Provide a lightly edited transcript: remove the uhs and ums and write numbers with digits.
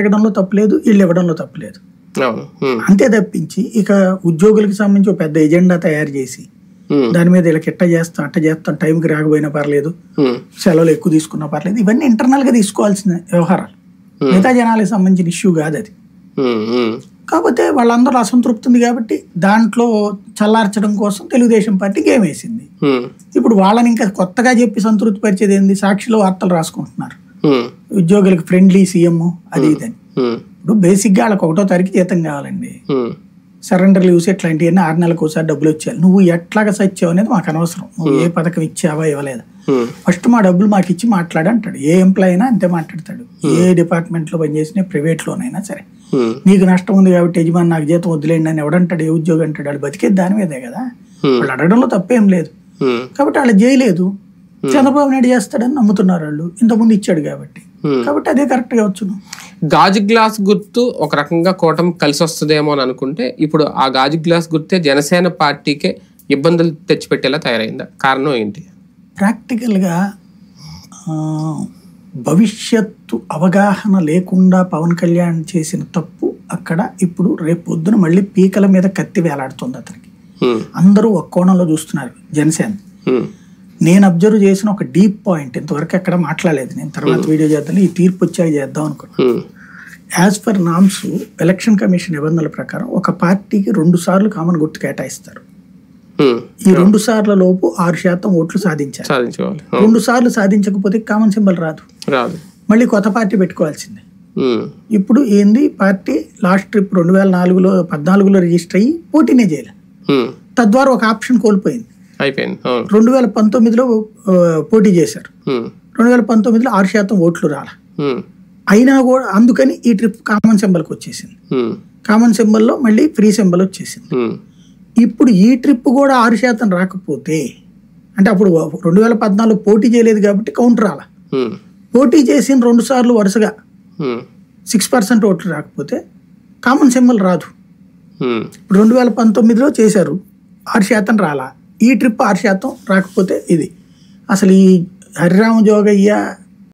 అడగడంలో తప్పులేదు, వీళ్ళు ఇవ్వడంలో తప్పులేదు. అంతే తప్పించి ఇక ఉద్యోగులకు సంబంధించి ఒక పెద్ద ఎజెండా తయారు చేసి దాని మీద వీళ్ళకి అట్ట చేస్తాం టైంకి రాకపోయినా పర్లేదు, సెలవులు ఎక్కువ తీసుకున్నా పర్లేదు, ఇవన్నీ ఇంటర్నల్ గా తీసుకోవాల్సిన వ్యవహారాలు. మిగతా జనాలకు సంబంధించిన ఇష్యూ కాదు అది. కాకపోతే వాళ్ళందరూ అసంతృప్తి ఉంది కాబట్టి దాంట్లో చల్లార్చడం కోసం తెలుగుదేశం పార్టీ గేమ్ వేసింది. ఇప్పుడు వాళ్ళని ఇంకా కొత్తగా చెప్పి సంతృప్తి పరిచేది ఏంది? సాక్షిలో వార్తలు రాసుకుంటున్నారు, ఉద్యోగులకు ఫ్రెండ్లీ సీఎం అది ఇదని. ఇప్పుడు బేసిక్ గా వాళ్ళకి 1వ తారీఖు జీతం కావాలండి, సరెండర్ లీవ్స్ ఇట్లాంటివన్నీ 6 నెలలకు ఒకసారి డబ్బులు వచ్చేయాలి. నువ్వు ఎట్లాగా సచ్చావు అనేది మాకు అనవసరం, నువ్వు ఏ పథకం ఇచ్చావా ఇవ్వలేదా, ఫస్ట్ మా డబ్బులు మాకు ఇచ్చి మాట్లాడంటాడు. ఏ ఎంప్లాయ్ అయినా అంతే మాట్లాడతాడు, ఏ డిపార్ట్మెంట్ లో పనిచేసినా ప్రైవేట్ లోనైనా సరే. నీకు నష్టం ఉంది కాబట్టి యజమాని నాకు జీతం వదిలేండి అని ఎవడంటాడు? ఏ ఉద్యోగం అంటాడు? వాళ్ళు బతికేది దాని మీదే కదా. వాళ్ళు అడగడంలో తప్పేం లేదు, కాబట్టి వాళ్ళు చేయలేదు. చంద్రబాబు నాయుడు చేస్తాడని నమ్ముతున్నారు వాళ్ళు, ఇంతకుముందు ఇచ్చాడు కాబట్టి అదే కరెక్ట్ గా వచ్చును. గాజు గ్లాస్ గుర్తు ఒక రకంగా కూటమి కలిసి వస్తుందేమో అని అనుకుంటే ఇప్పుడు ఆ గాజు గ్లాస్ గుర్తే జనసేన పార్టీకే ఇబ్బందులు తెచ్చిపెట్టేలా తయారైందా? కారణం ఏంటి? ప్రాక్టికల్ గా భవిష్యత్తు అవగాహన లేకుండా పవన్ కళ్యాణ్ చేసిన తప్పు అక్కడ ఇప్పుడు రేపు పొద్దున మళ్ళీ పీకల మీద కత్తి వేలాడుతుంది అతనికి. అందరూ ఒక కోణంలో చూస్తున్నారు జనసేన. నేను అబ్జర్వ్ చేసిన ఒక డీప్ పాయింట్, ఇంతవరకు ఎక్కడ మాట్లాడలేదు, నేను తర్వాత వీడియో చేద్దాం, ఈ తీర్పు వచ్చాక చేద్దాం అనుకున్నాను. As per norms election commission నిబంధనల ప్రకారం ఒక పార్టీకి 2 సార్లు కామన్ గుర్తు కేటాయిస్తారు. ఈ 2 సార్ల లోపు 6% ఓట్లు సాధించాలి. 2 సార్లు సాధించకపోతే కామన్ సింబల్ రాదు, మళ్ళీ కొత్త పార్టీ పెట్టుకోవాల్సిందే. ఇప్పుడు ఏంది, పార్టీ లాస్ట్ ట్రిప్ 2014లో 14లో రిజిస్టర్ అయ్యి పోటీనే చేయాలి, తద్వారా ఒక ఆప్షన్ కోల్పోయింది. 2019లో పోటీ చేశారు, 2019లో 6% ఓట్లు రాల, అయినా కూడా అందుకని ఈ ట్రిప్ కామన్ సింబల్కి వచ్చేసింది. కామన్ సింబల్లో మళ్ళీ ఫ్రీ సింబల్ వచ్చేసింది. ఇప్పుడు ఈ ట్రిప్ కూడా 6% రాకపోతే, అంటే అప్పుడు 2014 పోటీ చేయలేదు కాబట్టి కౌంటర్ రాల, పోటీ చేసిన 2 సార్లు వరుసగా 6% ఓట్లు రాకపోతే కామన్ సింబల్ రాదు. ఇప్పుడు 2019లో చేశారు, 6% రాలా, ఈ ట్రిప్ 6% రాకపోతే ఇది అసలు ఈ హరిరామ జోగయ్య